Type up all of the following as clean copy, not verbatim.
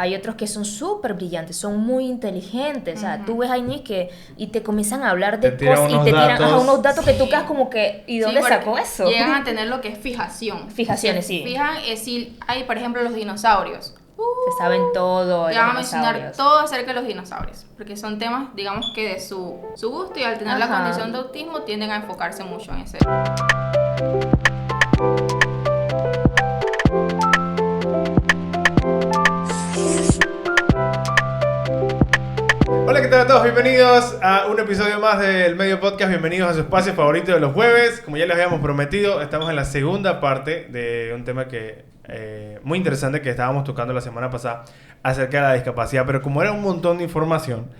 hay otros que son súper brillantes, son muy inteligentes. O sea, tú ves a niños y te comienzan a hablar de cosas y te tiran unos datos que tú quedas como que, ¿y dónde sacó eso? Llegan a tener lo que es fijación. Fijaciones, sí. Fijan, si hay, por ejemplo, los dinosaurios. Se saben todo. Te van a mencionar todo acerca de los dinosaurios, porque son temas, digamos que de su gusto, y al tener la condición de autismo tienden a enfocarse mucho en ese. Hola, ¿qué tal a todos? Bienvenidos a un episodio más del Medio Podcast. Bienvenidos a su espacio favorito de los jueves. Como ya les habíamos prometido, estamos en la segunda parte de un tema que muy interesante que estábamos tocando la semana pasada acerca de la discapacidad. Pero como era un montón de información,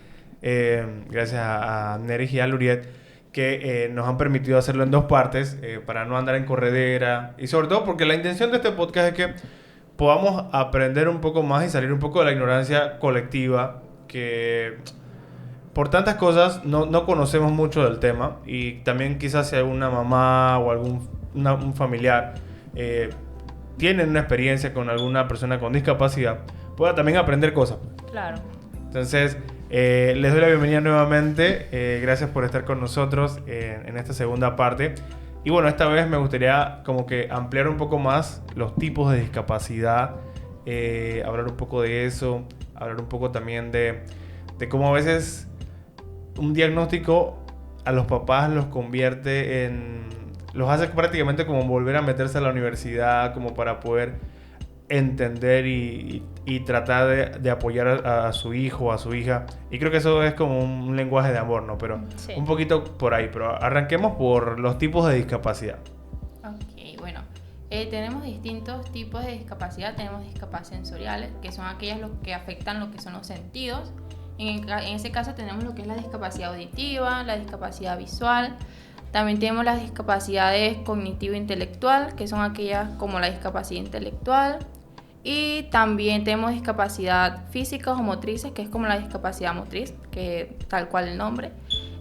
gracias a Neris y a Luriet, que nos han permitido hacerlo en dos partes para no andar en corredera. Y sobre todo porque la intención de este podcast es que podamos aprender un poco más y salir un poco de la ignorancia colectiva, que por tantas cosas no conocemos mucho del tema, y también quizás si alguna mamá o un familiar tienen una experiencia con alguna persona con discapacidad, pueda también aprender cosas. Claro. Entonces, les doy la bienvenida nuevamente. Gracias por estar con nosotros en esta segunda parte. Y bueno, esta vez me gustaría como que ampliar un poco más los tipos de discapacidad, hablar un poco de eso, hablar un poco también de cómo a veces un diagnóstico a los papás los convierte los hace prácticamente como volver a meterse a la universidad, como para poder entender y tratar de apoyar a su hijo o a su hija. Y creo que eso es como un lenguaje de amor, ¿no? Pero sí, un poquito por ahí. Pero arranquemos por los tipos de discapacidad. Ok, bueno. Tenemos distintos tipos de discapacidad. Tenemos discapacidades sensoriales, que son aquellas que afectan lo que son los sentidos. En ese caso tenemos lo que es la discapacidad auditiva, la discapacidad visual. También tenemos las discapacidades cognitivo-intelectual, que son aquellas como la discapacidad intelectual. Y también tenemos discapacidad física o motrices, que es como la discapacidad motriz, que tal cual el nombre.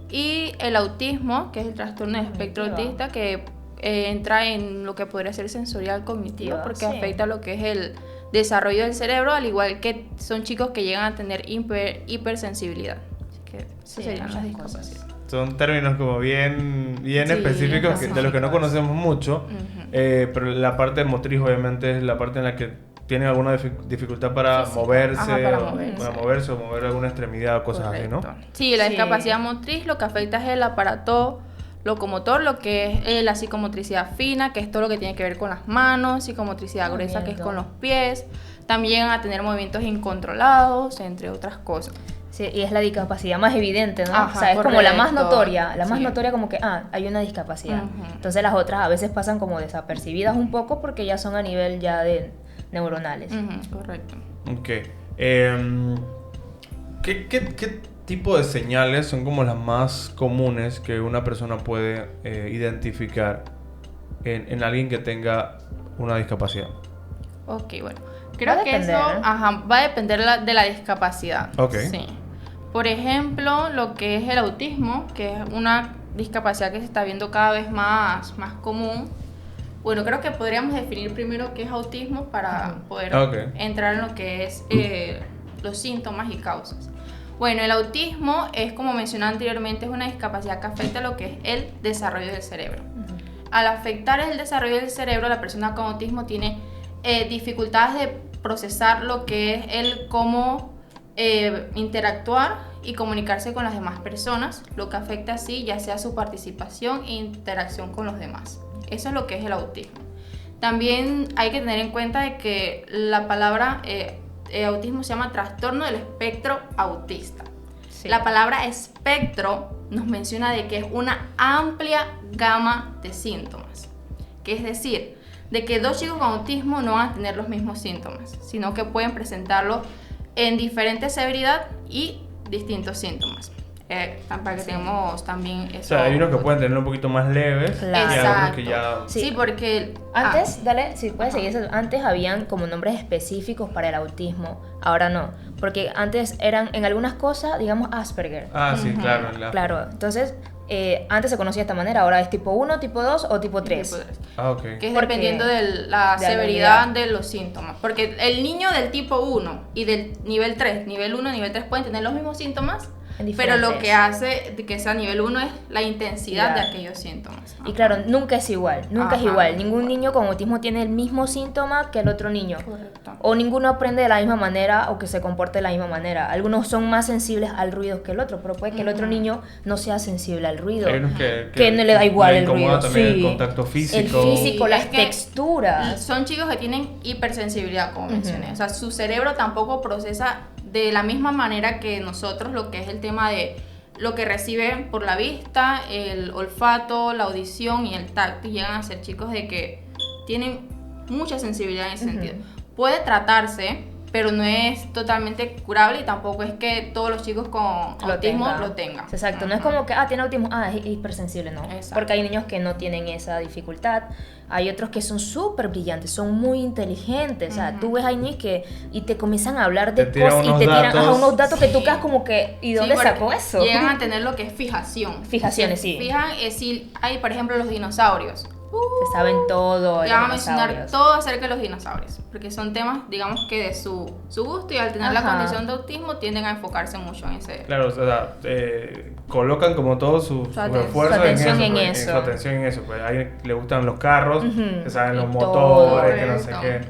Y el autismo, que es el trastorno de espectro autista, que entra en lo que podría ser sensorial cognitivo, porque afecta lo que es el desarrollo del cerebro, al igual que son chicos que llegan a tener hipersensibilidad. Así que esas serían las discapacidades. Son términos como bien específicos de los que no conocemos mucho, pero la parte motriz obviamente es la parte en la que tienen alguna dificultad para moverse, o mover alguna extremidad o cosas así, ¿no? Sí, la discapacidad motriz lo que afecta es el aparato locomotor, lo que es la psicomotricidad fina, que es todo lo que tiene que ver con las manos, psicomotricidad gruesa, que es con los pies. También llegan a tener movimientos incontrolados, entre otras cosas. Sí, y es la discapacidad más evidente, ¿no? Ajá, o sea, es correcto. como la más notoria, como que, hay una discapacidad. Entonces las otras a veces pasan como desapercibidas un poco porque ya son a nivel ya de neuronales. Correcto. Ok. ¿Qué tipo de señales son como las más comunes que una persona puede identificar en alguien que tenga una discapacidad? Ok, bueno. Creo que eso va a depender de la discapacidad. Ok. Sí. Por ejemplo, lo que es el autismo, que es una discapacidad que se está viendo cada vez más común. Bueno, creo que podríamos definir primero qué es autismo para poder entrar en lo que es los síntomas y causas. Bueno, el autismo es, como mencioné anteriormente, es una discapacidad que afecta lo que es el desarrollo del cerebro. Al afectar el desarrollo del cerebro, la persona con autismo tiene dificultades de procesar lo que es el cómo interactuar y comunicarse con las demás personas, lo que afecta así ya sea su participación e interacción con los demás. Eso es lo que es el autismo. También hay que tener en cuenta de que la palabra autismo se llama trastorno del espectro autista. Sí. La palabra espectro nos menciona de que es una amplia gama de síntomas, que es decir, de que dos chicos con autismo no van a tener los mismos síntomas, sino que pueden presentarlo en diferente severidad y distintos síntomas. Para que tengamos también eso. O sea, hay unos que pueden tener un poquito más leves. Claro. Y algunos que ya... Sí, porque... Antes, si puedes seguir eso, antes habían como nombres específicos para el autismo, ahora no. Porque antes eran en algunas cosas, digamos, Asperger. Sí, claro. Claro, entonces antes se conocía de esta manera, ahora es tipo 1, tipo 2 o tipo 3. Tipo 3. Ah, ok. Que es dependiendo de la severidad de los síntomas. Porque el niño del tipo 1 y del nivel 3, nivel 1 y nivel 3 pueden tener los mismos síntomas, pero lo que hace que sea nivel 1 es la intensidad de aquellos síntomas. Y claro, nunca es igual, nunca es igual. Ningún niño con autismo tiene el mismo síntoma que el otro niño. Correcto. O ninguno aprende de la misma manera o que se comporte de la misma manera. Algunos son más sensibles al ruido que el otro, pero puede que el otro niño no sea sensible al ruido. Hay unos que no le da igual el ruido. También Sí. el contacto físico. El físico, las texturas. Son chicos que tienen hipersensibilidad, como mencioné. O sea, su cerebro tampoco procesa de la misma manera que nosotros lo que es el tema de lo que reciben por la vista, el olfato, la audición y el tacto. Y llegan a ser chicos de que tienen mucha sensibilidad en ese sentido. Puede tratarse, pero no es totalmente curable y tampoco es que todos los chicos con autismo lo tengan. Exacto, no es como que, tiene autismo, es hipersensible, no. Exacto. Porque hay niños que no tienen esa dificultad. Hay otros que son súper brillantes, son muy inteligentes. O sea, tú ves a niños y te comienzan a hablar de cosas y te tiran unos datos que tú quedas como que, ¿y dónde sacó eso? Llegan a tener lo que es fijación. Fijaciones, sí. Fijan, si hay, por ejemplo, los dinosaurios. Se saben todo. Te van a mencionar todo acerca de los dinosaurios, porque son temas, digamos que de su gusto, y al tener la condición de autismo tienden a enfocarse mucho en ese. Claro, o sea, colocan como todo su esfuerzo en eso. Su atención en eso. Pues a alguien le gustan los carros, que saben los motores, que no sé qué.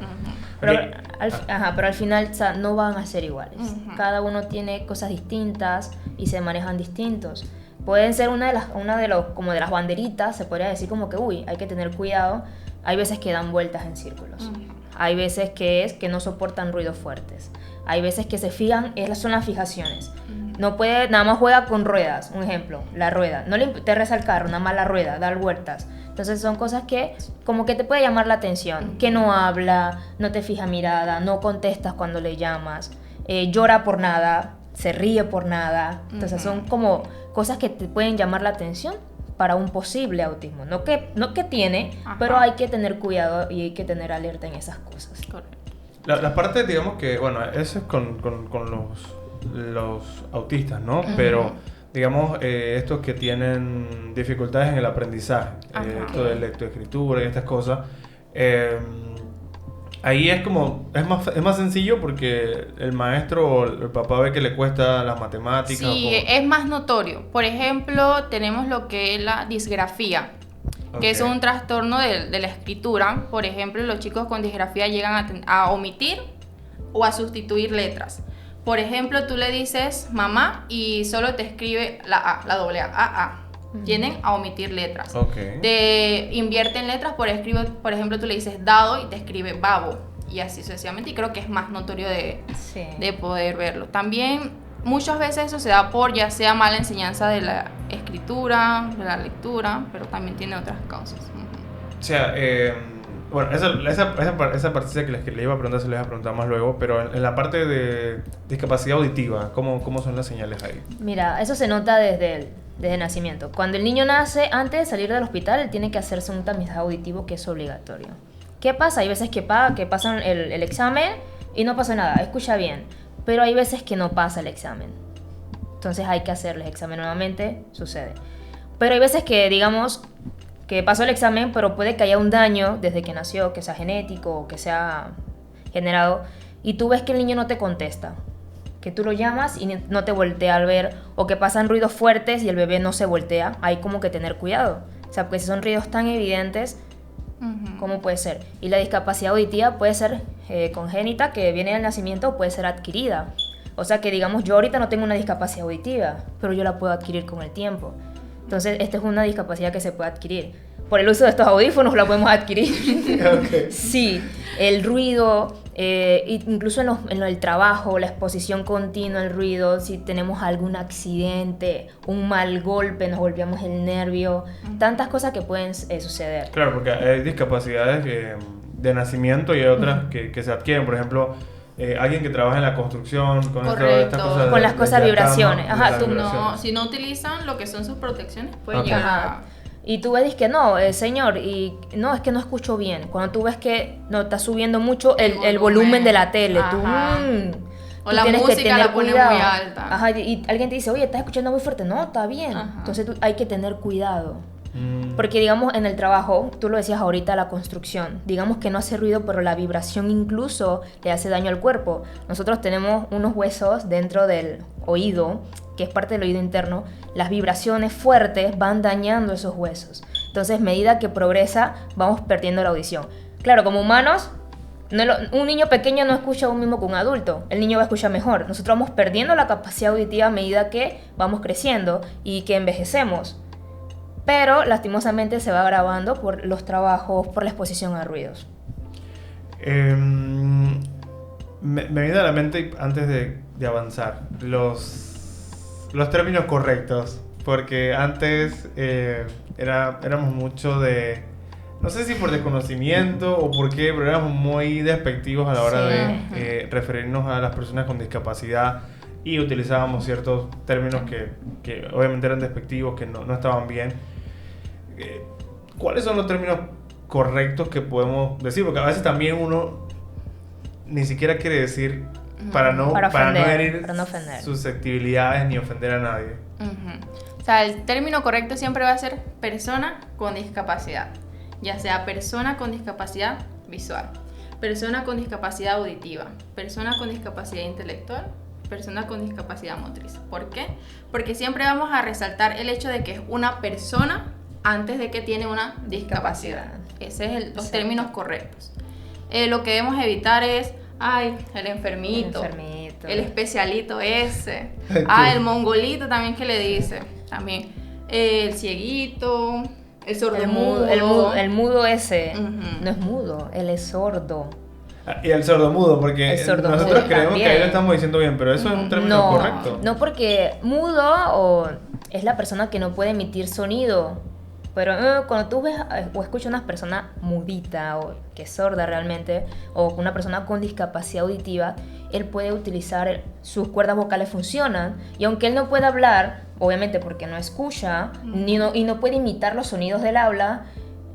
Pero al final, o sea, no van a ser iguales. Cada uno tiene cosas distintas y se manejan distintos. Pueden ser una de las banderitas, se podría decir como que, hay que tener cuidado. Hay veces que dan vueltas en círculos. Hay veces que no soportan ruidos fuertes. Hay veces que se fijan, son las fijaciones. No puede, nada más juega con ruedas, un ejemplo, la rueda. No le interesa el carro, nada más la rueda, dar vueltas. Entonces son cosas que como que te puede llamar la atención. Que no habla, no te fija mirada, no contestas cuando le llamas, llora por nada, se ríe por nada. Entonces son como cosas que te pueden llamar la atención para un posible autismo. No que tiene, pero hay que tener cuidado y hay que tener alerta en esas cosas. Correcto. La parte, digamos que, bueno, eso es con los autistas, ¿no? Pero, digamos, estos que tienen dificultades en el aprendizaje, esto de lectoescritura y estas cosas, ahí es más sencillo porque el maestro o el papá ve que le cuesta las matemáticas. Sí, es más notorio. Por ejemplo, tenemos lo que es la disgrafía, que es un trastorno de la escritura. Por ejemplo, los chicos con disgrafía llegan a omitir o a sustituir letras. Por ejemplo, tú le dices mamá y solo te escribe la doble A. Tienden a omitir letras. Te invierten letras, por ejemplo, tú le dices dado y te escribe babo, y así sucesivamente, y creo que es más notorio de poder verlo. También muchas veces eso se da por ya sea mala enseñanza de la escritura, de la lectura, pero también tiene otras causas. O sea, bueno, esa partida que le iba a preguntar, se les iba a preguntar más luego, pero en la parte de discapacidad auditiva, ¿cómo son las señales ahí? Mira, eso se nota desde nacimiento. Cuando el niño nace, antes de salir del hospital, él tiene que hacerse un tamizaje auditivo que es obligatorio. ¿Qué pasa? Hay veces que pasan el examen y no pasa nada, escucha bien, pero hay veces que no pasa el examen. Entonces hay que hacerle el examen nuevamente, sucede. Pero hay veces que, digamos, que pasó el examen, pero puede que haya un daño desde que nació, que sea genético o que sea generado, y tú ves que el niño no te contesta, que tú lo llamas y no te voltea al ver, o que pasan ruidos fuertes y el bebé no se voltea. Hay como que tener cuidado. O sea, porque si son ruidos tan evidentes, ¿cómo puede ser? Y la discapacidad auditiva puede ser congénita, que viene del nacimiento, o puede ser adquirida. O sea que, digamos, yo ahorita no tengo una discapacidad auditiva, pero yo la puedo adquirir con el tiempo. Entonces, esta es una discapacidad que se puede adquirir. Por el uso de estos audífonos la podemos adquirir. Sí, el ruido, incluso en el trabajo, la exposición continua al ruido, si tenemos algún accidente, un mal golpe, nos golpeamos el nervio, tantas cosas que pueden suceder. Claro, porque hay discapacidades de nacimiento y hay otras que se adquieren. Por ejemplo, alguien que trabaja en la construcción con estas cosas con las cosas vibraciones. Si no utilizan lo que son sus protecciones, pueden llegar a... Y tú ves que no, señor, y no, es que no escucho bien. Cuando tú ves que no está subiendo mucho el volumen de la tele, tú... O la música la ponen muy alta. Ajá, y alguien te dice, oye, estás escuchando muy fuerte. No, está bien. Ajá. Entonces hay que tener cuidado. Porque digamos en el trabajo, tú lo decías ahorita, la construcción, digamos que no hace ruido, pero la vibración incluso le hace daño al cuerpo. Nosotros tenemos unos huesos dentro del oído, que es parte del oído interno. Las vibraciones fuertes van dañando esos huesos. Entonces, a medida que progresa, vamos perdiendo la audición. Claro, como humanos, un niño pequeño no escucha lo mismo que un adulto. El niño va a escuchar mejor. Nosotros vamos perdiendo la capacidad auditiva a medida que vamos creciendo y que envejecemos. Pero lastimosamente se va agravando por los trabajos, por la exposición a ruidos. Me viene a la mente, antes de avanzar, los términos correctos. Porque antes éramos mucho de... No sé si por desconocimiento o por qué, pero éramos muy despectivos a la hora de referirnos a las personas con discapacidad. Y utilizábamos ciertos términos que obviamente eran despectivos, que no estaban bien. ¿Cuáles son los términos correctos que podemos decir? Porque a veces también uno ni siquiera quiere decir para no herir susceptibilidades ni ofender a nadie. O sea, el término correcto siempre va a ser persona con discapacidad. Ya sea persona con discapacidad visual, persona con discapacidad auditiva, persona con discapacidad intelectual, persona con discapacidad motriz. ¿Por qué? Porque siempre vamos a resaltar el hecho de que es una persona antes de que tiene una discapacidad. Ese es los términos correctos. Lo que debemos evitar es, el enfermito, el especialito ese, el mongolito también que le dice, también el cieguito, el sordomudo. El mudo ese, no es mudo, él es sordo. Y el sordomudo, porque nosotros creemos que ahí lo estamos diciendo bien, pero eso es un término correcto. No, porque mudo es la persona que no puede emitir sonido. Pero cuando tú ves o escuchas una persona mudita o que es sorda realmente, o una persona con discapacidad auditiva, él puede utilizar, sus cuerdas vocales funcionan, y aunque él no pueda hablar, obviamente porque no escucha, y no puede imitar los sonidos del habla,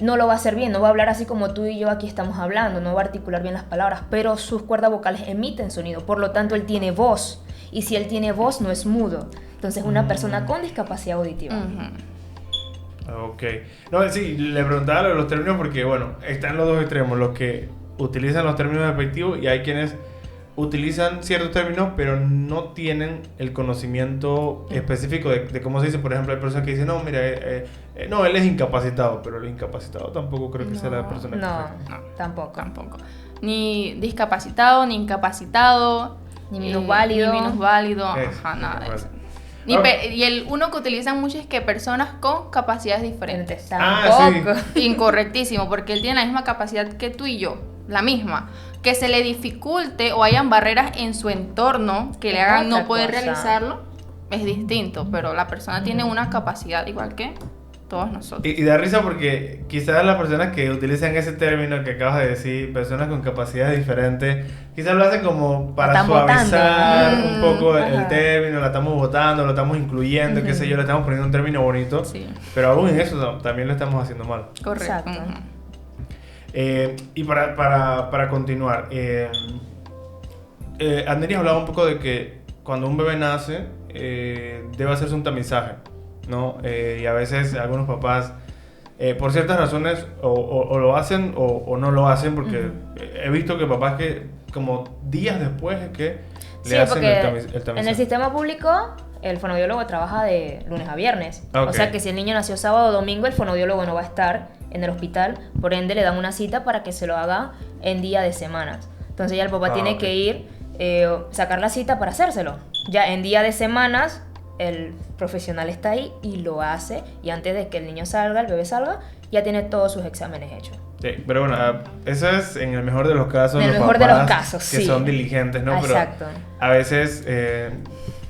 no lo va a hacer bien, no va a hablar así como tú y yo aquí estamos hablando, no va a articular bien las palabras, pero sus cuerdas vocales emiten sonido, por lo tanto él tiene voz, y si él tiene voz no es mudo. Entonces una persona con discapacidad auditiva. Ok. No, sí, le preguntaba lo de los términos porque, bueno, están los dos extremos, los que utilizan los términos despectivos y hay quienes utilizan ciertos términos pero no tienen el conocimiento específico de cómo se dice. Por ejemplo, hay personas que dicen, no, mira, no, él es incapacitado, pero el incapacitado tampoco creo que sea la persona No, tampoco. Ni discapacitado, ni incapacitado, ni minusválido. Ajá, nada de eso. Y el uno que utilizan mucho es que personas con capacidades diferentes. Tampoco. Sí. Incorrectísimo, porque él tiene la misma capacidad que tú y yo, la misma. Que se le dificulte o hayan barreras en su entorno que le hagan no poder realizarlo, es distinto, pero la persona tiene una capacidad igual que todos nosotros. Y da risa porque quizás las personas que utilizan ese término que acabas de decir, personas con capacidades diferentes, quizás lo hacen como para suavizar un poco el término, la estamos botando, lo estamos incluyendo, qué sé yo, le estamos poniendo un término bonito, pero aún en eso también lo estamos haciendo mal. Correcto. Y para continuar, Andrés hablaba un poco de que cuando un bebé nace debe hacerse un tamizaje, ¿no? Y a veces algunos papás por ciertas razones o lo hacen o no lo hacen, porque he visto que papás que como días después es que le hacen el tamizaje. En el sistema público el fonoaudiólogo trabaja de lunes a viernes. O sea que si el niño nació sábado o domingo, el fonoaudiólogo no va a estar en el hospital, por ende le dan una cita para que se lo haga en día de semanas. Entonces ya el papá tiene que ir, sacar la cita para hacérselo. Ya en día de semanas el profesional está ahí y lo hace, y antes de que el niño salga, el bebé salga, ya tiene todos sus exámenes hechos. Sí, pero bueno, eso es en el mejor de los casos. En el mejor de los casos, que son diligentes, ¿no? Exacto. Pero a veces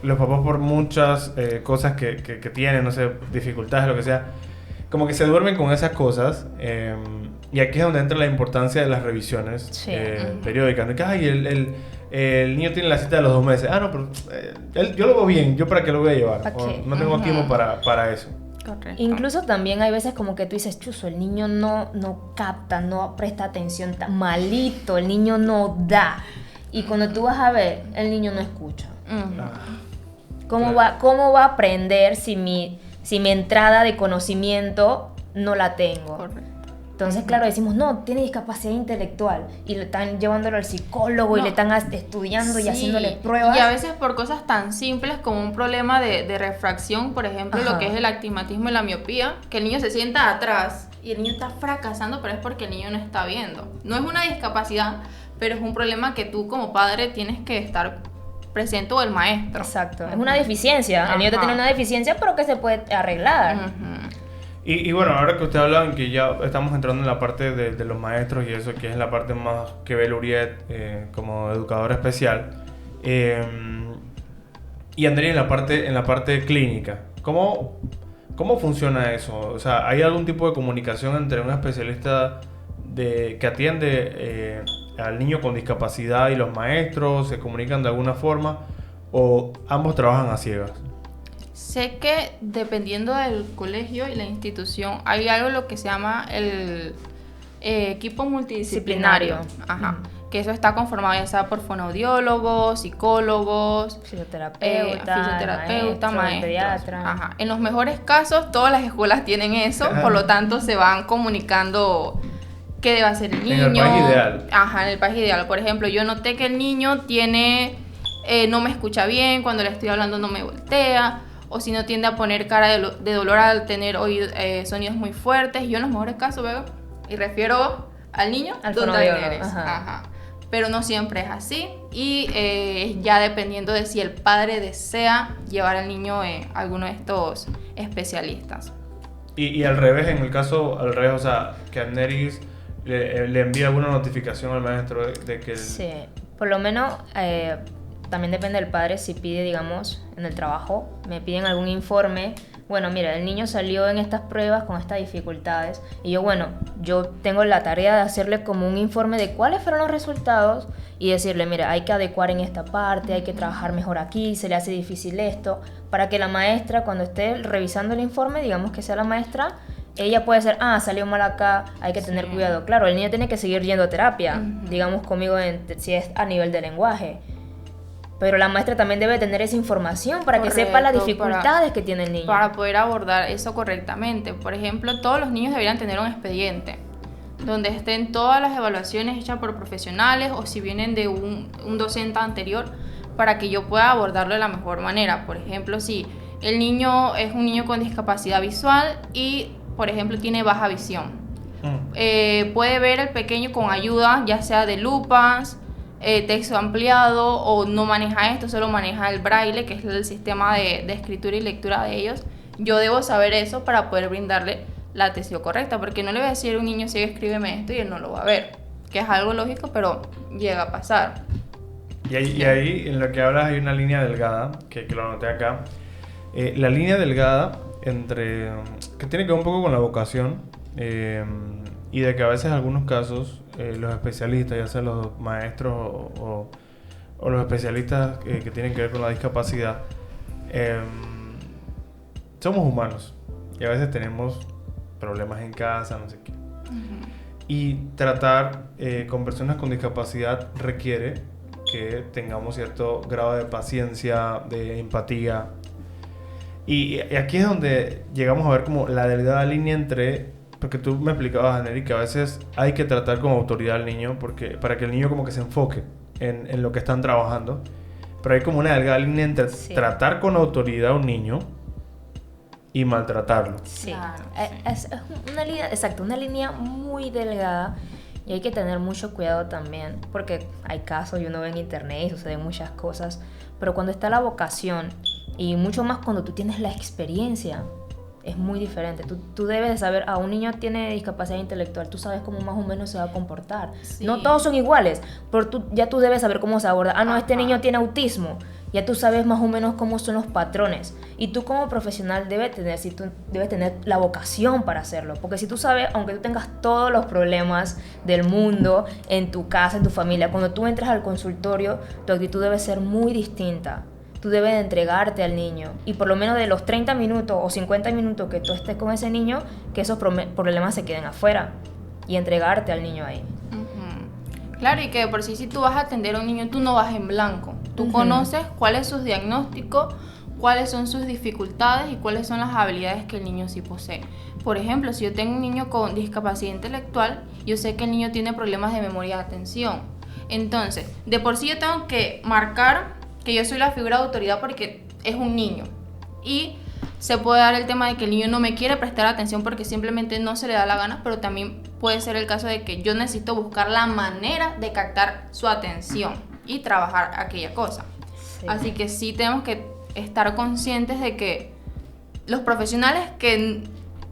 los papás, por muchas cosas que tienen, no sé, dificultades, lo que sea, como que se duermen con esas cosas. Y aquí es donde entra la importancia de las revisiones periódicas. ¿No? Que, el niño tiene la cita de los 2 meses. No, pero yo lo veo bien, ¿yo para qué lo voy a llevar? No tengo tiempo para eso. Correcto. Incluso también hay veces como que tú dices, chuzo, el niño no capta, no presta atención, tan malito, el niño no da. Y cuando tú vas a ver, el niño no escucha. Ujú. ¿Cómo va a aprender si mi entrada de conocimiento no la tengo? Correcto. Entonces, claro, decimos, no, tiene discapacidad intelectual. Y le están llevándolo al psicólogo y No. le están estudiando y Sí, haciéndole pruebas. Y a veces por cosas tan simples como un problema de refracción, por ejemplo, Ajá. lo que es el astigmatismo y la miopía, que el niño se sienta atrás y el niño está fracasando, pero es porque el niño no está viendo. No es una discapacidad, pero es un problema que tú como padre tienes que estar presente, o el maestro. Exacto. Es una deficiencia. El niño Ajá. tiene una deficiencia, pero que se puede arreglar. Ujú. Y bueno, ahora que usted habla en que ya estamos entrando en la parte de los maestros y eso, que es la parte más que ve Luriet como educadora especial, y Andrea en la parte clínica, ¿cómo funciona eso? O sea, ¿hay algún tipo de comunicación entre un especialista que atiende al niño con discapacidad y los maestros? ¿Se comunican de alguna forma? ¿O ambos trabajan a ciegas? Sé que dependiendo del colegio y la institución, hay algo lo que se llama el equipo multidisciplinario. Disciplinario. Ajá. Que eso está conformado ya sea por fonoaudiólogos, psicólogos, fisioterapeuta, maestros. pediatra. Ajá. En los mejores casos, todas las escuelas tienen eso, por lo tanto se van comunicando qué debe hacer el niño. En el país ideal. Ajá, en el país ideal. Por ejemplo, yo noté que el niño tiene, no me escucha bien, cuando le estoy hablando no me voltea, o si no tiende a poner cara de dolor al tener sonidos muy fuertes. Yo en los mejores casos veo y refiero al niño Al donde fonoaudiólogo, eres. ajá. Ajá. Pero no siempre es así y ya dependiendo de si el padre desea llevar al niño a alguno de estos especialistas. Y al revés, en el caso al revés, o sea, que Amneris le envía alguna notificación al maestro de que... Sí, por lo menos también depende del padre si pide, digamos, en el trabajo, me piden algún informe. Bueno, mira, el niño salió en estas pruebas con estas dificultades y yo tengo la tarea de hacerle como un informe de cuáles fueron los resultados y decirle, mira, hay que adecuar en esta parte, hay que trabajar mejor aquí, se le hace difícil esto, para que la maestra cuando esté revisando el informe, digamos que sea la maestra, ella puede ser, salió mal acá, hay que tener cuidado. Claro, el niño tiene que seguir yendo a terapia, digamos conmigo si es a nivel de lenguaje. Pero la maestra también debe tener esa información para que sepa las dificultades que tiene el niño. Para poder abordar eso correctamente. Por ejemplo, todos los niños deberían tener un expediente donde estén todas las evaluaciones hechas por profesionales o si vienen de un docente anterior para que yo pueda abordarlo de la mejor manera. Por ejemplo, si el niño es un niño con discapacidad visual y, por ejemplo, tiene baja visión. Puede ver el pequeño con ayuda, ya sea de lupas, texto ampliado o no maneja esto, solo maneja el braille, que es el sistema de escritura y lectura de ellos. Yo debo saber eso para poder brindarle la atención correcta, porque no le voy a decir a un niño, sigue, escríbeme esto y él no lo va a ver, que es algo lógico, pero llega a pasar. Y ahí en lo que hablas hay una línea delgada, que lo anoté acá. La línea delgada que tiene que ver un poco con la vocación y de que a veces en algunos casos los especialistas, ya sean los maestros o los especialistas que tienen que ver con la discapacidad, somos humanos y a veces tenemos problemas en casa, no sé qué. Y tratar con personas con discapacidad requiere que tengamos cierto grado de paciencia, de empatía. Y aquí es donde llegamos a ver como la delgada línea porque tú me explicabas, Aneri, que a veces hay que tratar con autoridad al niño para que el niño como que se enfoque en lo que están trabajando. Pero hay como una delgada línea entre tratar con autoridad a un niño y maltratarlo. Sí, Claro, es una línea, exacto, una línea muy delgada y hay que tener mucho cuidado también porque hay casos y uno ve en internet y suceden muchas cosas, pero cuando está la vocación y mucho más cuando tú tienes la experiencia, es muy diferente. Tú debes de saber, un niño tiene discapacidad intelectual, tú sabes cómo más o menos se va a comportar. Sí. No todos son iguales, pero ya tú debes saber cómo se aborda. No, este niño tiene autismo. Ya tú sabes más o menos cómo son los patrones. Y tú como profesional debes tener la vocación para hacerlo. Porque si tú sabes, aunque tú tengas todos los problemas del mundo en tu casa, en tu familia, cuando tú entras al consultorio, tu actitud debe ser muy distinta. Tú debes de entregarte al niño y por lo menos de los 30 minutos o 50 minutos que tú estés con ese niño, que esos problemas se queden afuera y entregarte al niño ahí. Claro, y que de por sí si tú vas a atender a un niño, tú no vas en blanco. Tú conoces cuál es su diagnóstico, cuáles son sus dificultades y cuáles son las habilidades que el niño sí posee. Por ejemplo, si yo tengo un niño con discapacidad intelectual, yo sé que el niño tiene problemas de memoria y atención. Entonces, de por sí yo tengo que marcar que yo soy la figura de autoridad porque es un niño. Y se puede dar el tema de que el niño no me quiere prestar atención porque simplemente no se le da la gana, pero también puede ser el caso de que yo necesito buscar la manera de captar su atención y trabajar aquella cosa. Sí. Así que sí tenemos que estar conscientes de que los profesionales que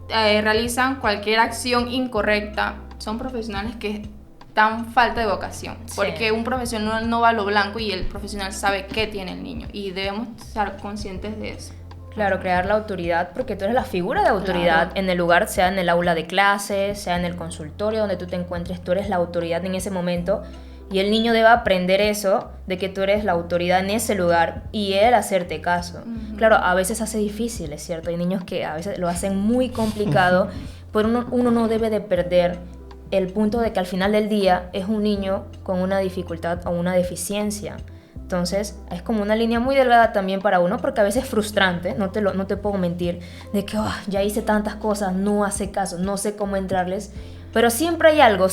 realizan cualquier acción incorrecta son profesionales que dan falta de vocación, sí. Porque un profesional no va a lo blanco y el profesional sabe qué tiene el niño y debemos estar conscientes de eso. Claro, crear la autoridad, porque tú eres la figura de autoridad en el lugar, sea en el aula de clases, sea en el consultorio donde tú te encuentres, tú eres la autoridad en ese momento y el niño debe aprender eso, de que tú eres la autoridad en ese lugar y él hacerte caso. Claro, a veces hace difícil, es cierto, hay niños que a veces lo hacen muy complicado, pero uno no debe de perder el punto de que al final del día es un niño con una dificultad o una deficiencia. Entonces es como una línea muy delgada también para uno, porque a veces es frustrante, no te puedo mentir, de que ya hice tantas cosas, no hace caso, no sé cómo entrarles, pero siempre hay algo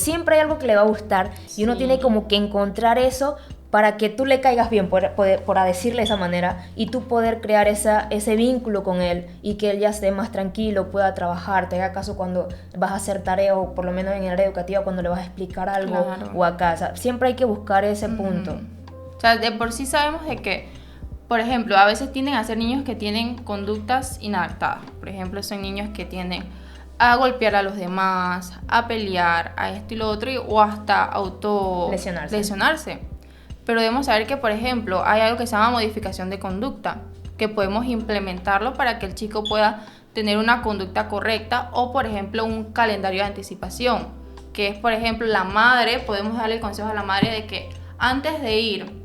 que le va a gustar, y uno tiene como que encontrar eso para que tú le caigas bien, por decirle de esa manera, y tú poder crear ese vínculo con él, y que él ya esté más tranquilo, pueda trabajar, te haga caso cuando vas a hacer tarea, o por lo menos en el área educativa cuando le vas a explicar algo, o a casa. Siempre hay que buscar ese punto. O sea, de por sí sabemos de que, por ejemplo, a veces tienden a ser niños que tienen conductas inadaptadas. Por ejemplo, son niños que tienden a golpear a los demás, a pelear, a esto y lo otro, o hasta lesionarse. Pero debemos saber que, por ejemplo, hay algo que se llama modificación de conducta, que podemos implementarlo para que el chico pueda tener una conducta correcta, o, por ejemplo, un calendario de anticipación, que es, por ejemplo, la madre, podemos darle el consejo a la madre de que antes de ir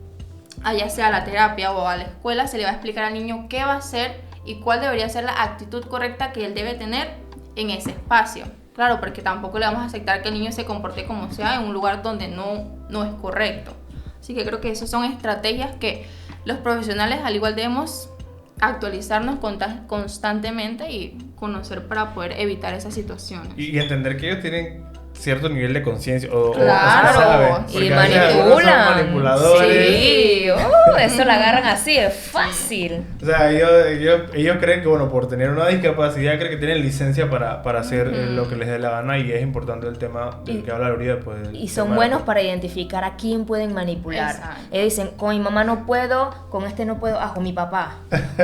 ya sea a la terapia o a la escuela, se le va a explicar al niño qué va a hacer y cuál debería ser la actitud correcta que él debe tener en ese espacio. Claro, porque tampoco le vamos a aceptar que el niño se comporte como sea en un lugar donde no es correcto. Así que creo que esas son estrategias que los profesionales al igual debemos actualizarnos constantemente y conocer para poder evitar esas situaciones. Y entender que ellos tienen cierto nivel de conciencia claro, y manipulan, manipuladores. Sí, eso la agarran así, es fácil. O sea, ellos creen que, bueno, por tener una discapacidad, creen que tienen licencia para hacer lo que les dé la gana, y es importante el tema del que habla Lourida. Pues, y son buenos para identificar a quién pueden manipular. Ellos dicen, con mi mamá no puedo, con este no puedo, con mi papá,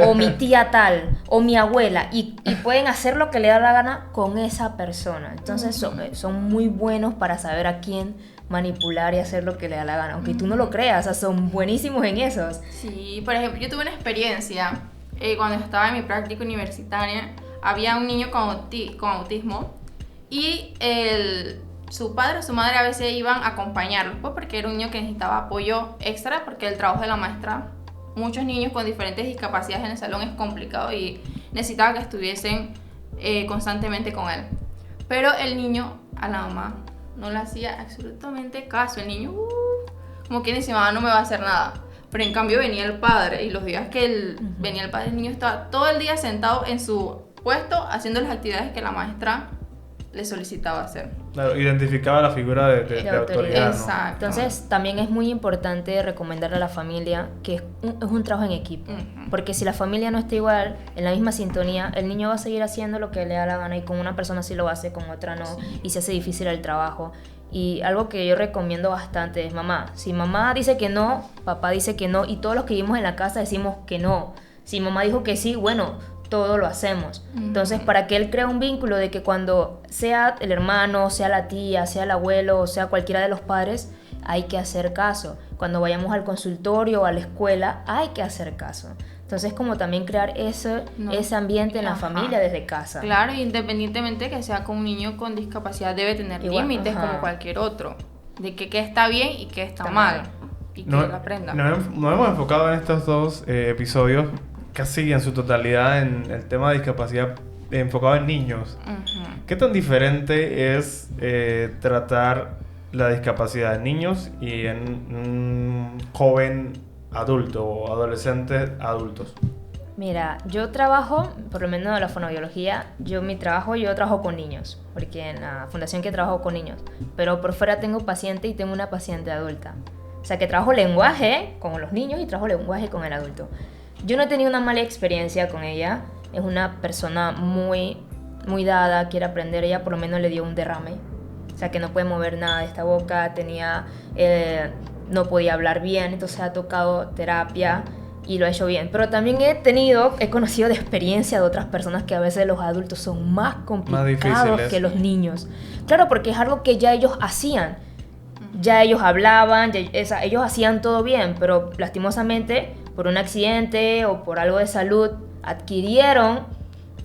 o mi tía tal, o mi abuela, y pueden hacer lo que le da la gana con esa persona. Entonces son muy buenos para saber a quién manipular y hacer lo que le da la gana, aunque tú no lo creas, o sea, son buenísimos en esos. Sí, por ejemplo, yo tuve una experiencia cuando estaba en mi práctica universitaria. Había un niño con autismo y su padre o su madre a veces iban a acompañarlo, pues porque era un niño que necesitaba apoyo extra, porque el trabajo de la maestra, muchos niños con diferentes discapacidades en el salón es complicado y necesitaba que estuviesen constantemente con él. Pero el niño a la mamá no le hacía absolutamente caso. El niño, como quien dice, mamá no me va a hacer nada. Pero en cambio venía el padre, y los días que venía el padre, el niño estaba todo el día sentado en su puesto haciendo las actividades que la maestra le solicitaba hacer. Claro, identificaba la figura de autoridad. Exacto. Entonces también es muy importante recomendarle a la familia que es un trabajo en equipo, porque si la familia no está igual, en la misma sintonía, el niño va a seguir haciendo lo que le da la gana, y con una persona sí lo hace, con otra no, y se hace difícil el trabajo. Y algo que yo recomiendo bastante es, si mamá dice que no, papá dice que no, y todos los que vivimos en la casa decimos que no. Si mamá dijo que sí, bueno, todo lo hacemos. Entonces, para que él crea un vínculo de que cuando sea el hermano, sea la tía, sea el abuelo, o sea cualquiera de los padres, hay que hacer caso. Cuando vayamos al consultorio o a la escuela, hay que hacer caso. Entonces, como también crear ese ambiente en la familia desde casa. Claro, independientemente que sea con un niño con discapacidad, debe tener límites como cualquier otro. De que qué está bien y qué está mal. Y que él aprenda. Nos hemos enfocado en estos dos episodios casi en su totalidad en el tema de discapacidad enfocado en niños. ¿Qué tan diferente es tratar la discapacidad en niños y en un joven adulto o adolescentes adultos? Mira, yo trabajo, por lo menos en la fonoaudiología, yo trabajo con niños, porque en la fundación que trabajo con niños, pero por fuera tengo paciente y tengo una paciente adulta. O sea que trabajo lenguaje con los niños y trabajo lenguaje con el adulto. Yo no he tenido una mala experiencia con ella, es una persona muy dada, quiere aprender, ella por lo menos le dio un derrame, o sea que no puede mover nada de esta boca, no podía hablar bien, entonces ha tocado terapia y lo ha hecho bien. Pero también he conocido de experiencia de otras personas que a veces los adultos son más complicados que los niños. Claro, porque es algo que ya ellos hacían. Ya ellos hablaban, ellos hacían todo bien, pero lastimosamente por un accidente o por algo de salud adquirieron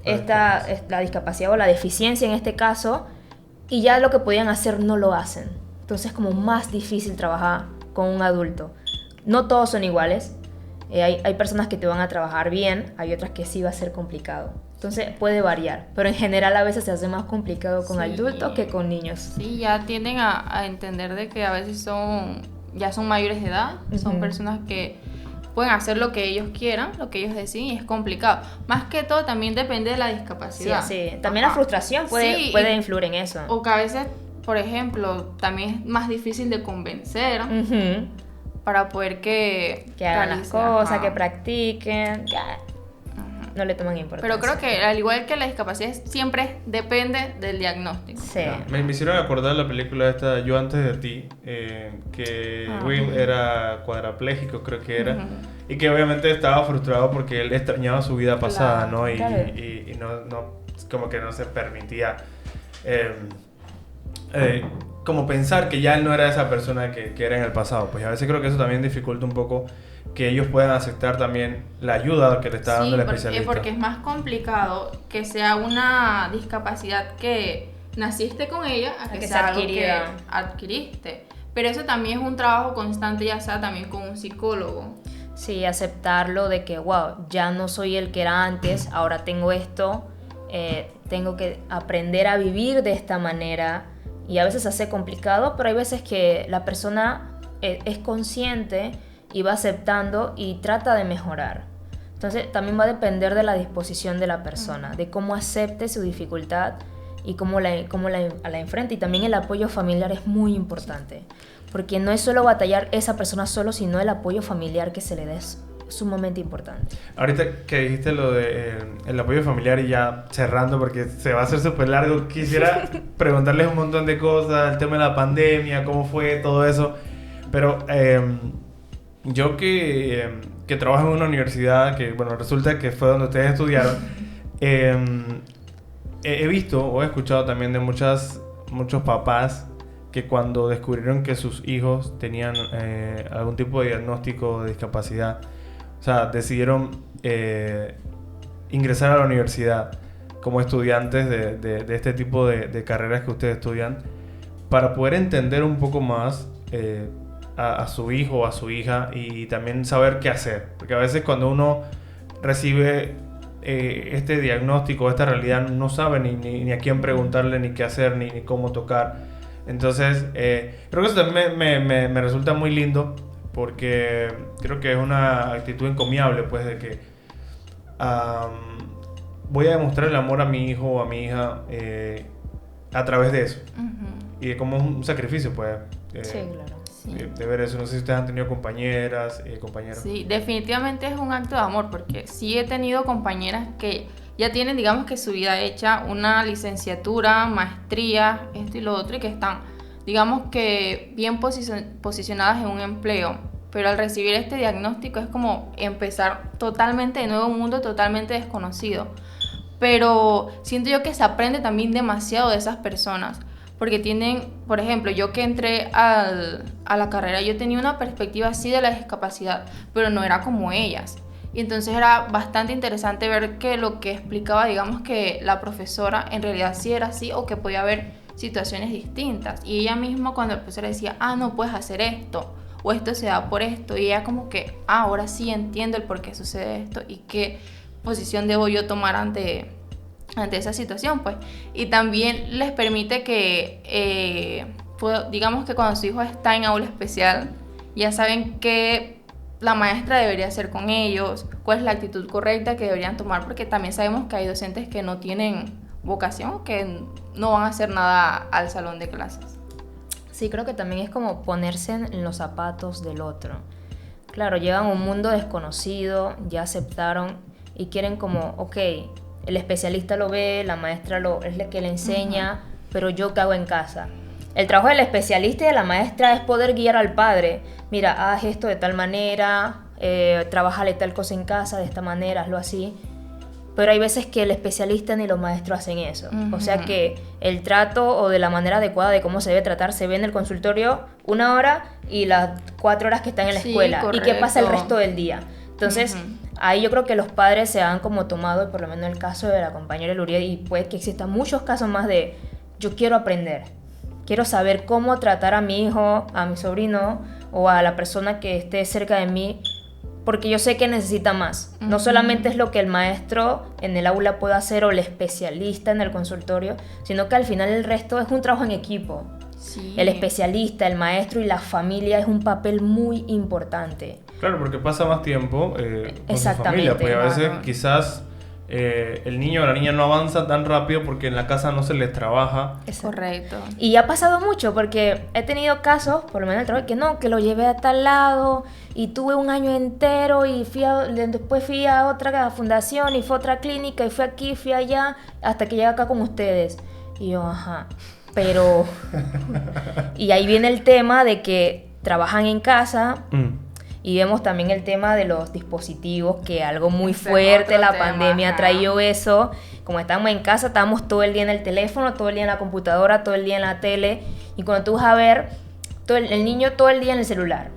la discapacidad o la deficiencia en este caso, y ya lo que podían hacer no lo hacen. Entonces es como más difícil trabajar con un adulto. No todos son iguales. Hay personas que te van a trabajar bien, hay otras que sí va a ser complicado. Entonces puede variar, pero en general a veces se hace más complicado con adultos que con niños. Sí, ya tienden a entender de que a veces ya son mayores de edad, son personas que pueden hacer lo que ellos quieran, lo que ellos deciden, y es complicado. Más que todo también depende de la discapacidad. Sí. También la frustración puede influir en eso. O que a veces, por ejemplo, también es más difícil de convencer para poder que hagan las cosas, que practiquen, no le toman importancia. Pero creo que al igual que la discapacidad siempre depende del diagnóstico. Sí. Me hicieron acordar la película esta Yo antes de ti, que Will era cuadraplégico, creo que era, y que obviamente estaba frustrado porque él extrañaba su vida pasada, ¿no? Y no, como que no se permitía como pensar que ya él no era esa persona que era en el pasado. Pues a veces creo que eso también dificulta un poco que ellos puedan aceptar también la ayuda que le está dando el especialista. Porque es más complicado que sea una discapacidad que naciste con ella a que sea algo que adquiriste. Pero eso también es un trabajo constante, ya sea también con un psicólogo. Sí, aceptarlo de que, wow, ya no soy el que era antes, ahora tengo esto, tengo que aprender a vivir de esta manera. Y a veces se hace complicado, pero hay veces que la persona es consciente y va aceptando y trata de mejorar. Entonces también va a depender de la disposición de la persona, de cómo acepte su dificultad y cómo la enfrenta. Y también el apoyo familiar es muy importante, porque no es solo batallar esa persona solo, sino el apoyo familiar que se le dé es sumamente importante. Ahorita que dijiste lo de el apoyo familiar, y ya cerrando porque se va a hacer súper largo, quisiera preguntarles un montón de cosas, el tema de la pandemia, cómo fue todo eso, pero yo que trabajo en una universidad que, bueno, resulta que fue donde ustedes estudiaron, he visto o he escuchado también de muchos papás que cuando descubrieron que sus hijos tenían algún tipo de diagnóstico de discapacidad, o sea, decidieron ingresar a la universidad como estudiantes de este tipo de carreras que ustedes estudian, para poder entender un poco más a su hijo o a su hija, y también saber qué hacer. Porque a veces cuando uno recibe este diagnóstico, esta realidad, no sabe ni a quién preguntarle, ni qué hacer, ni cómo tocar. Entonces, creo que eso también me resulta muy lindo, porque creo que es una actitud encomiable, pues, de que voy a demostrar el amor a mi hijo o a mi hija a través de eso. Y como un sacrificio, pues. Sí, claro. De ver eso. No sé si ustedes han tenido compañeras, compañeros. Sí, definitivamente es un acto de amor, porque sí he tenido compañeras que ya tienen, digamos, que su vida hecha, una licenciatura, maestría, esto y lo otro, y que están, digamos, que bien posicionadas en un empleo. Pero al recibir este diagnóstico es como empezar totalmente de nuevo, un mundo totalmente desconocido. Pero siento yo que se aprende también demasiado de esas personas, porque tienen, por ejemplo, yo que entré a la carrera, yo tenía una perspectiva así de la discapacidad, pero no era como ellas. Y entonces era bastante interesante ver que lo que explicaba, digamos, que la profesora en realidad sí era así, o que podía haber situaciones distintas. Y ella misma, cuando la profesora decía, no puedes hacer esto, o esto se da por esto, y ella como que, ahora sí entiendo el por qué sucede esto y qué posición debo yo tomar ante esa situación, pues. Y también les permite que digamos que cuando su hijo está en aula especial, ya saben qué la maestra debería hacer con ellos, cuál es la actitud correcta que deberían tomar, porque también sabemos que hay docentes que no tienen vocación, que no van a hacer nada al salón de clases. Sí, creo que también es como ponerse en los zapatos del otro. Claro, llegan a un mundo desconocido, ya aceptaron y quieren como, ok, el especialista lo ve, la maestra es la que le enseña, pero yo qué hago en casa. El trabajo del especialista y de la maestra es poder guiar al padre. Mira, haz esto de tal manera, trabájale tal cosa en casa de esta manera, hazlo así. Pero hay veces que el especialista ni los maestros hacen eso. O sea que el trato o de la manera adecuada de cómo se debe tratar se ve en el consultorio 1 hora y las 4 horas que están en la escuela. Correcto. ¿Y qué pasa el resto del día? Entonces, ahí yo creo que los padres se han como tomado, por lo menos en el caso de la compañera Luriel, y puede que existan muchos casos más de yo quiero aprender. Quiero saber cómo tratar a mi hijo, a mi sobrino o a la persona que esté cerca de mí, porque yo sé que necesita más. No solamente es lo que el maestro en el aula puede hacer o el especialista en el consultorio, sino que al final el resto es un trabajo en equipo. Sí. El especialista, el maestro y la familia es un papel muy importante. Claro, porque pasa más tiempo con su Exactamente, familia, pues a veces claro. quizás el niño o la niña no avanza tan rápido porque en la casa no se les trabaja. Correcto. Y ha pasado mucho porque he tenido casos, por lo menos en el trabajo, que no, que lo llevé a tal lado y tuve un año entero y después fui a otra fundación y fue a otra clínica y fui aquí, fui allá, hasta que llegué acá con ustedes. Y yo, ajá, pero... Y ahí viene el tema de que trabajan en casa. Y vemos también el tema de los dispositivos, que algo muy Ese es fuerte, otro la tema, pandemia ha ajá. traído eso. Como estamos en casa, estamos todo el día en el teléfono, todo el día en la computadora, todo el día en la tele. Y cuando tú vas a ver, el niño todo el día en el celular.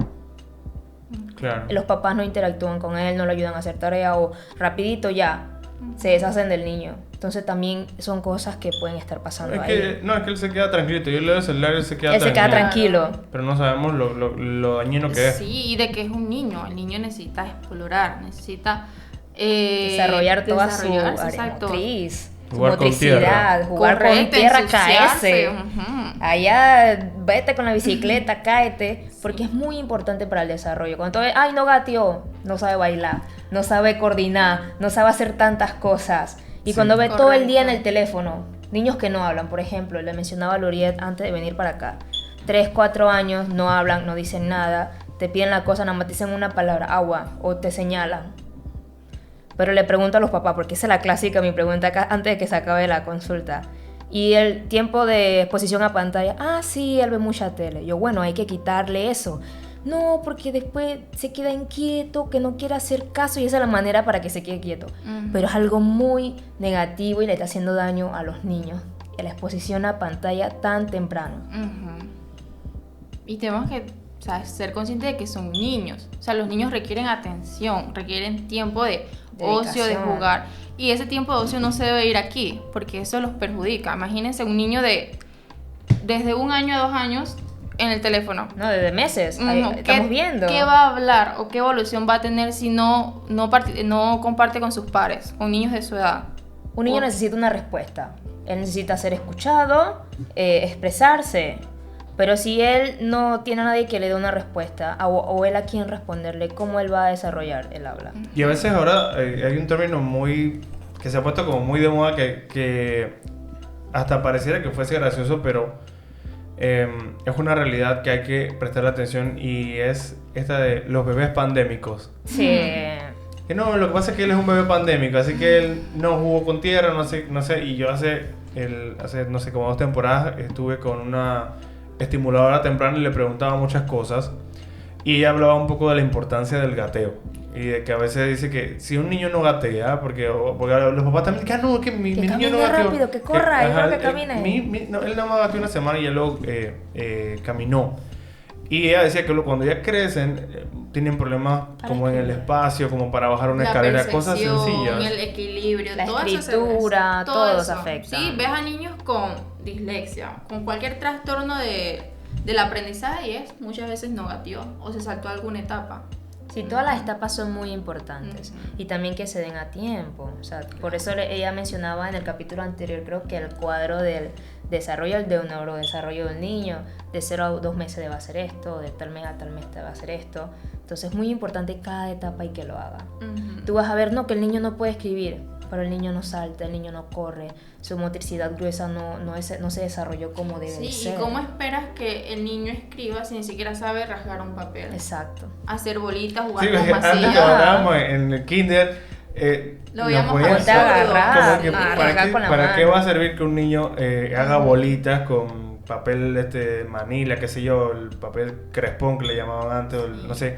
Claro. Los papás no interactúan con él, no lo ayudan a hacer tarea o rapidito ya se deshacen del niño. Entonces también son cosas que pueden estar pasando Es ahí. que, no, es que él se queda tranquilo. Yo le doy el celular y él se queda Él se queda tranquilo. Pero no sabemos lo dañino que es. Sí, y de que es un niño. El niño necesita explorar, necesita Desarrollar toda su desarrollarse, área exacto. motriz, su Jugar con motricidad, tierra. jugar con Correcto, tierra, ensuciarse, caerse. ujú. Allá, vete con la bicicleta, cáete, porque es muy importante para el desarrollo. Cuando tú ves, ay, no gateó, no sabe bailar, no sabe coordinar, no sabe hacer tantas cosas. Y Sí. cuando ve todo el día en Correcto. el teléfono, niños que no hablan, por ejemplo, le mencionaba a Luriet antes de venir para acá, 3, 4 años, no hablan, no dicen nada, te piden la cosa, nada más te dicen una palabra, agua, o te señalan. Pero le pregunto a los papás, porque esa es la clásica, mi pregunta acá, antes de que se acabe la consulta. Y el tiempo de exposición a pantalla, sí, él ve mucha tele. Yo, bueno, hay que quitarle eso. No, porque después se queda inquieto, que no quiere hacer caso y esa es la manera para que se quede quieto. Pero es algo muy negativo y le está haciendo daño a los niños. La exposición a pantalla tan temprano. Ujú. Y tenemos que, o sea, ser conscientes de que son niños. O sea, los niños requieren atención, requieren tiempo de ocio, de Dedicación. jugar. Y ese tiempo de ocio no se debe ir aquí, porque eso los perjudica. Imagínense un niño desde 1 año a 2 años en el teléfono. No, desde meses. Ahí Ujú. estamos viendo. ¿Qué va a hablar o qué evolución va a tener si no comparte con sus pares, con niños de su edad? Un niño necesita una respuesta. Él necesita ser escuchado, expresarse. Pero si él no tiene a nadie que le dé una respuesta, o él a quien responderle, ¿cómo él va a desarrollar el habla? Y a veces ahora hay un término que se ha puesto como muy de moda que hasta pareciera que fuese gracioso, pero es una realidad que hay que prestarle atención y es esta de los bebés pandémicos. Sí. Que no, lo que pasa es que él es un bebé pandémico, así que él no jugó con tierra, no sé, y yo hace no sé, como 2 temporadas estuve con una estimuladora temprana y le preguntaba muchas cosas y ella hablaba un poco de la importancia del gateo y de que a veces dice que si un niño no gatea, porque los papás también dicen, no, que mi niño no camine gateó. rápido, que corra, yo creo que camine. Él nada más gateó una semana y ya luego caminó. Y ella decía que cuando ya crecen tienen problemas como en el espacio, como para bajar una La escalera, cosas percepción, sencillas. el equilibrio, La todo eso escritura, todo eso. afecta. Sí, ves a niños con dislexia, con cualquier trastorno del aprendizaje y es muchas veces no gateó o se saltó alguna etapa. Sí, todas las etapas son muy importantes y también que se den a tiempo. O sea, por eso ella mencionaba en el capítulo anterior, creo que el cuadro del desarrollo del neurodesarrollo del niño, de 0 a 2 meses debe hacer esto, de tal mes a tal mes debe hacer esto. Entonces es muy importante cada etapa y que lo haga. Tú vas a ver, no, que el niño no puede escribir, pero el niño no salta, el niño no corre, su motricidad gruesa no se desarrolló como debe Sí, ser. ¿y cómo esperas que el niño escriba si ni siquiera sabe rasgar un papel? Exacto. Hacer bolitas, jugar Sí, con porque antes masillas. que hablábamos en el kinder, Lo nos veíamos ponían como te como agarrar, que, agarrar con la ¿para qué mano. va a servir que un niño haga bolitas con papel manila, qué sé yo, el papel crespón que le llamaban antes, o no sé?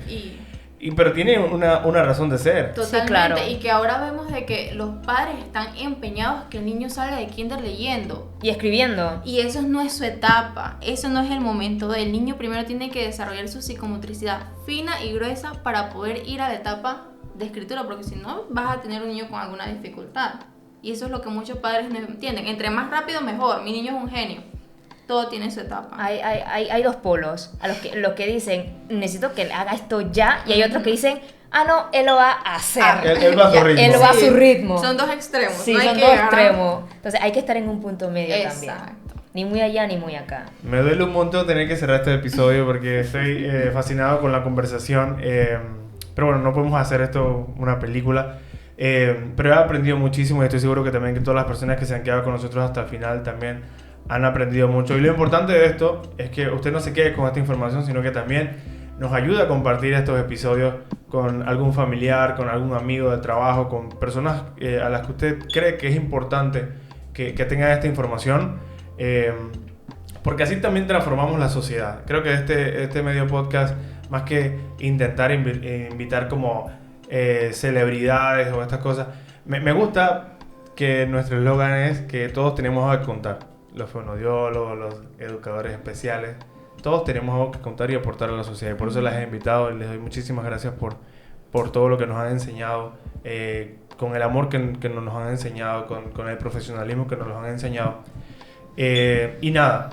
Pero tiene una razón de ser. Totalmente, Sí, claro. y que ahora vemos de que los padres están empeñados que el niño salga de kinder leyendo. Y escribiendo. Y eso no es su etapa, eso no es el momento del niño. Primero tiene que desarrollar su psicomotricidad fina y gruesa para poder ir a la etapa de escritura, porque si no vas a tener un niño con alguna dificultad. Y eso es lo que muchos padres no entienden. Entre más rápido mejor, mi niño es un genio. Todo tiene su etapa. Hay dos polos. A los que dicen, necesito que él haga esto ya. Y hay otros que dicen, no, él lo va a hacer. Él va a su Ya, ritmo. Él va a su ritmo. Son dos extremos. Sí, no hay son que dos agarrar- extremos. Entonces hay que estar en un punto medio también. Exacto. Ni muy allá ni muy acá. Me duele un montón tener que cerrar este episodio porque estoy fascinado con la conversación. Pero bueno, no podemos hacer esto una película. Pero he aprendido muchísimo y estoy seguro que también que todas las personas que se han quedado con nosotros hasta el final también han aprendido mucho. Y lo importante de esto es que usted no se quede con esta información, sino que también nos ayude a compartir estos episodios con algún familiar, con algún amigo del trabajo, con personas a las que usted cree que es importante que tengan esta información. Porque así también transformamos la sociedad. Creo que este medio podcast, más que intentar invitar como celebridades o estas cosas, me gusta que nuestro eslogan es que todos tenemos algo que contar. Los fonodiólogos, los educadores especiales, todos tenemos algo que contar y aportar a la sociedad. Y por eso las he invitado y les doy muchísimas gracias por todo lo que nos han enseñado, con el amor que nos han enseñado, con el profesionalismo que nos lo han enseñado. Y nada,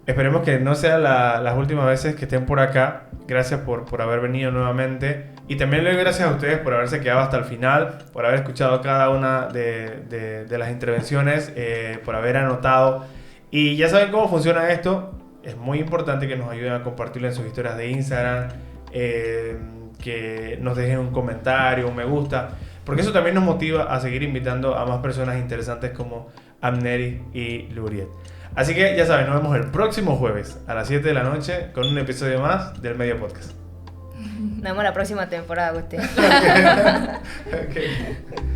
esperemos que no sean las últimas veces que estén por acá. Gracias por haber venido nuevamente. Y también le doy gracias a ustedes por haberse quedado hasta el final, por haber escuchado cada una de las intervenciones, por haber anotado. Y ya saben cómo funciona esto. Es muy importante que nos ayuden a compartirlo en sus historias de Instagram, que nos dejen un comentario, un me gusta, porque eso también nos motiva a seguir invitando a más personas interesantes como Amneri y Luriet. Así que ya saben, nos vemos el próximo jueves a las 7 de la noche con un episodio más del Medio Podcast. Nos vemos la próxima temporada, usted. Okay.